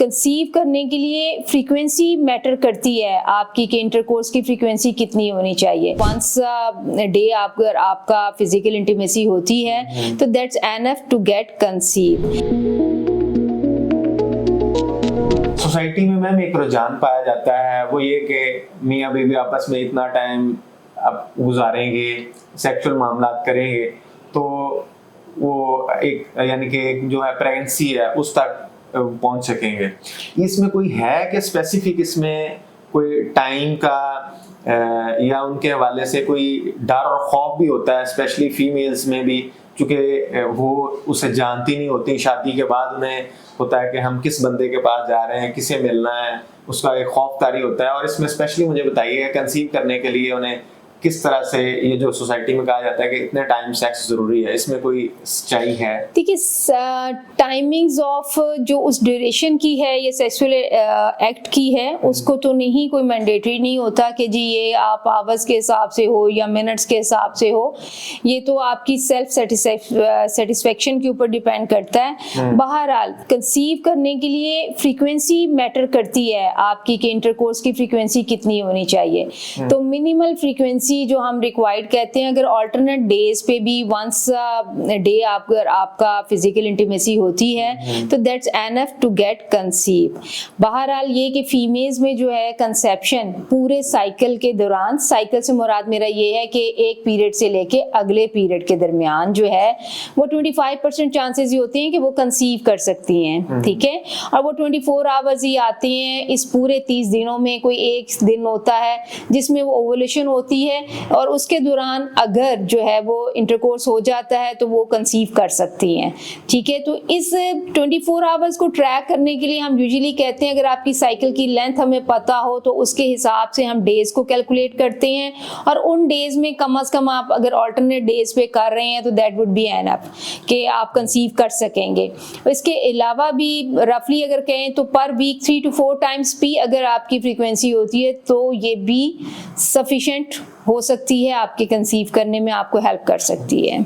Conceive करने के लिए फ्रीक्वेंसी मैटर करती है आपकी कि इंटरकोर्स की फ्रीक्वेंसी कितनी होनी चाहिए। वंस डे अगर आपका फिजिकल इंटीमेसी होती है तो that's enough to get conceive. Society में मैम एक रुझान पाया जाता है, वो ये कि मियाँ बीवी आपस में इतना टाइम अब गुजारेंगे, सेक्सुअल मामलात करेंगे तो वो एक यानी कि एक जो है प्रेगनेंसी है उस तक पहुंच सकेंगे। इसमें कोई है कि स्पेसिफिक इसमें कोई टाइम का या उनके हवाले से कोई डर और खौफ भी होता है, स्पेशली फीमेल्स में भी, क्योंकि वो उसे जानती नहीं होती, शादी के बाद उन्हें होता है कि हम किस बंदे के पास जा रहे हैं, किसे मिलना है, उसका एक खौफ तारी होता है। और इसमें स्पेशली मुझे बताइए कंसीव करने के लिए उन्हें किस तरह से, ये जो सोसाइटी में कहा जाता है कि इतने टाइम सेक्स जरूरी है, इसमें कोई सच्चाई है? देखिए टाइमिंग्स ऑफ जो उस ड्यूरेशन की है ये सेक्सुअल एक्ट की है, उसको तो नहीं कोई मैंडेटरी नहीं होता कि जी ये आप आवर्स के हिसाब से हो या मिनट्स के हिसाब से हो, ये तो आपकी सेल्फ सेटिस्फेक्शन के ऊपर डिपेंड करता है। बहरहाल कंसीव करने के लिए फ्रीक्वेंसी मैटर करती है आपकी कि इंटरकोर्स की फ्रीक्वेंसी कितनी होनी चाहिए। तो मिनिमल फ्रीक्वेंसी जो हम रिक्वायर्ड कहते हैं, अगर ऑल्टरनेट डेज पे भी वंस डे अगर आपका फिजिकल इंटीमेसी होती है तो that's enough to get conceive. बहरहाल ये कि फीमेल्स में जो है कंसेप्शन पूरे साइकिल के दौरान, साइकिल से मुराद मेरा ये है कि एक पीरियड से लेके अगले पीरियड के दरमियान जो है वो 25% चांसेस ही होते हैं कि वो कंसीव कर सकती हैं, ठीक है। और वो 24 आवर्स ही आती हैं, इस पूरे 30 दिनों में कोई एक दिन होता है जिसमें वो ओवुलेशन होती है और उसके दौरान अगर जो है वो इंटरकोर्स हो जाता है तो वो कंसीव कर सकती हैं, ठीक है। तो इस 24 आवर्स को ट्रैक करने के लिए हम यूजुअली कहते हैं अगर आपकी साइकिल की लेंथ हमें पता हो तो उसके हिसाब से हम डेज को कैलकुलेट करते हैं और उन डेज में कम से कम आप अगर ऑल्टरनेट डेज पे कर रहे हैं तो दैट वुड बी एनफ कि आप कंसीव कर सकेंगे। इसके अलावा भी रफली अगर कहें तो पर वीक 3 to 4 टाइम्स भी अगर आपकी फ्रीक्वेंसी होती है तो ये भी सफिशिएंट हो सकती है, आपके कंसीव करने में आपको हेल्प कर सकती है।